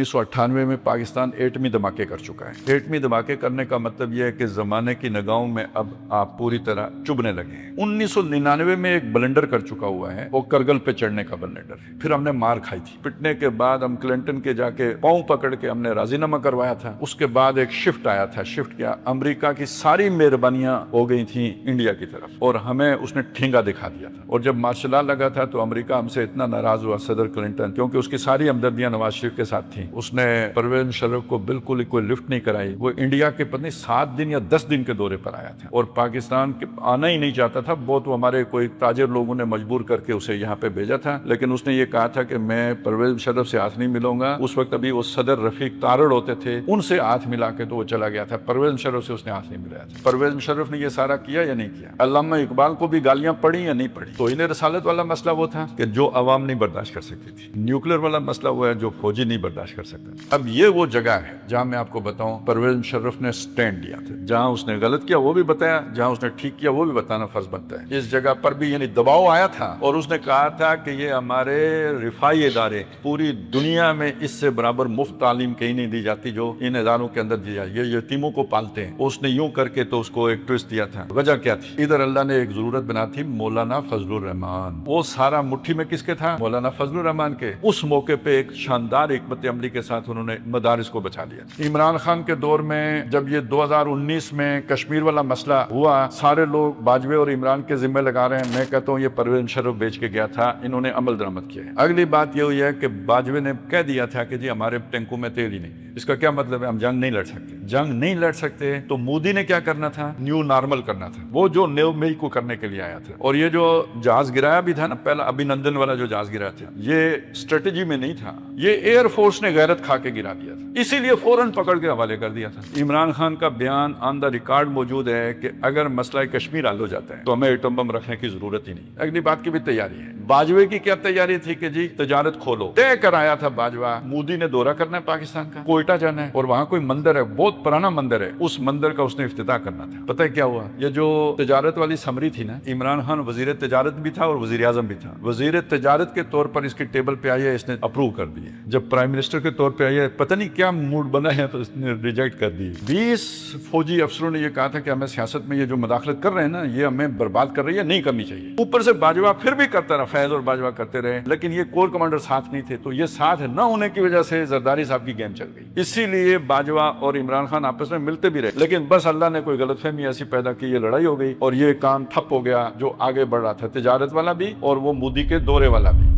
1998 में पाकिस्तान एटमी धमाके कर चुका है। एटमी धमाके करने का मतलब यह है कि जमाने की निगाहों में अब आप पूरी तरह चुभने लगे हैं। 1999 में एक ब्लेंडर कर चुका हुआ है, वो करगिल पे चढ़ने का ब्लेंडर है। फिर हमने मार खाई थी, पिटने के बाद हम क्लिंटन के जाके पांव पकड़ के हमने राजीनामा करवाया था। उसके बाद एक शिफ्ट आया था। शिफ्ट क्या, अमेरिका की सारी मेहरबानियां हो गई थी इंडिया की तरफ और हमें उसने ठेंगा दिखा दिया था। और जब मार्शल लॉ लगा था तो अमेरिका हमसे इतना नाराज हुआ, सदर क्लिंटन, क्योंकि उसकी सारी हमदर्दियां नवाज शरीफ के साथ थी। उसने परवेज मुशर्रफ को बिल्कुल कोई लिफ्ट नहीं कराई। वो इंडिया के पता नहीं 7 दिन या 10 दिन के दौरे पर आया था और पाकिस्तान के आना ही नहीं चाहता था। बहुत हमारे कोई ताजिर लोगों ने मजबूर करके उसे यहाँ पे भेजा था, लेकिन उसने ये कहा था कि मैं परवेज मुशर्रफ से हाथ नहीं मिलूंगा। उस वक्त अभी वो सदर रफीक तारड़ होते थे, उनसे हाथ मिला के तो वो चला गया था। परवेज मुशर्रफ से उसने हाथ नहीं मिलाया था। परवेज मुशर्रफ ने ये सारा किया या नहीं किया? अल्लामा इकबाल को भी गालियां पड़ी या नहीं पड़ी? तो इन्हें रसालत वाला मसला वो था कि जो अवाम नहीं बर्दाश्त कर सकती थी। न्यूक्लियर वाला मसला वो है जो फौजी नहीं बर्दाश्त कर सकता। अब ये वो जगह है जहां मैं आपको बताऊं परवेज मुशर्रफ ने स्टैंड लिया था। जहां उसने गलत किया वो भी बताया, जहां उसने ठीक किया वो भी बताना फर्ज बनता है। इस जगह पर भी यानी दबाव आया था और उसने कहा था कि ये हमारे रिफाई इदारे, पूरी दुनिया में इससे बराबर मुफ्त तालीम कहीं नहीं दी जाती जो इन इदारों के अंदर दी जाती है। ये यतीमों को पालते हैं। उसने यूं करके तो उसको एक ट्विस्ट दिया था। वजह क्या थी? इधर अल्लाह ने एक जरूरत बना थी, मौलाना फजलुर रहमान। वो सारा मुट्ठी में किसके था? मौलाना फजलुर रहमान के। उस मौके पे एक शानदार हिकमत अमली के साथ उन्होंने मदारिस को बचा लिया। इमरान खान के दौर में जब ये 2019 में कश्मीर वाला मसला हुआ, सारे लोग बाजवे और इमरान के जिम्मे लगा रहे हैं। मैं कहता हूँ ये परवेज मुशर्रफ बेच के गया था, इन्होंने अमल दरामद किया है। अगली बात ये हुई है कि बाजवे ने कह दिया था कि जी हमारे टैंकों में तेल ही नहीं। इसका क्या मतलब है? हम जंग नहीं लड़ सकते। जंग नहीं लड़ सकते तो मोदी ने क्या करना था? न्यू नॉर्मल करना था, वो जो न्यू मई को करने के लिए आया था। और ये जो जहाज गिराया भी था ना, पहला अभिनंदन वाला जो जहाज गिराया था, ये स्ट्रेटेजी में नहीं था, ये एयरफोर्स ने गैरत खा के गिरा दिया था, इसीलिए फौरन पकड़ के हवाले कर दिया था। इमरान खान का बयान ऑन द रिकॉर्ड मौजूद है कि अगर मसला कश्मीर हल हो जाता है तो हमें एटम बम रखने की जरूरत ही नहीं। अगली बात की भी तैयारी है। बाजवे की क्या तैयारी थी कि जी तजारत खोलो। तय कराया था बाजवा, मोदी ने दौरा करना है पाकिस्तान का, कोयटा जाना है और वहां कोई मंदिर है, बहुत पुराना मंदिर है, उस मंदिर का उसने इफ्तिताह करना था। पता है क्या हुआ? ये जो तजारत वाली समरी थी ना, इमरान खान वजीर तजारत भी था और वजीर आजम भी था। वजीर तजारत के तौर पर इसकी टेबल पे आई है, इसने अप्रूव कर दी है। जब प्राइम मिनिस्टर के तौर पे आई है, पता नहीं क्या मूड बना है, तो इसने रिजेक्ट कर दी। 20 फौजी अफसरों ने यह कहा था कि हमें सियासत में ये जो मदाखलत कर रहे हैं ना, ये हमें बर्बाद कर रही है, नहीं करनी चाहिए। ऊपर से बाजवा फिर भी करता रहा, फैज और बाजवा करते रहे, लेकिन ये कोर कमांडर साथ नहीं थे। तो ये साथ न होने की वजह से जरदारी साहब की गेम चल गई। इसीलिए बाजवा और इमरान खान आपस में मिलते भी रहे, लेकिन बस अल्लाह ने कोई गलतफहमी ऐसी पैदा की, ये लड़ाई हो गई और ये काम ठप हो गया जो आगे बढ़ रहा था, तिजारत वाला भी और वो मोदी के दौरे वाला भी।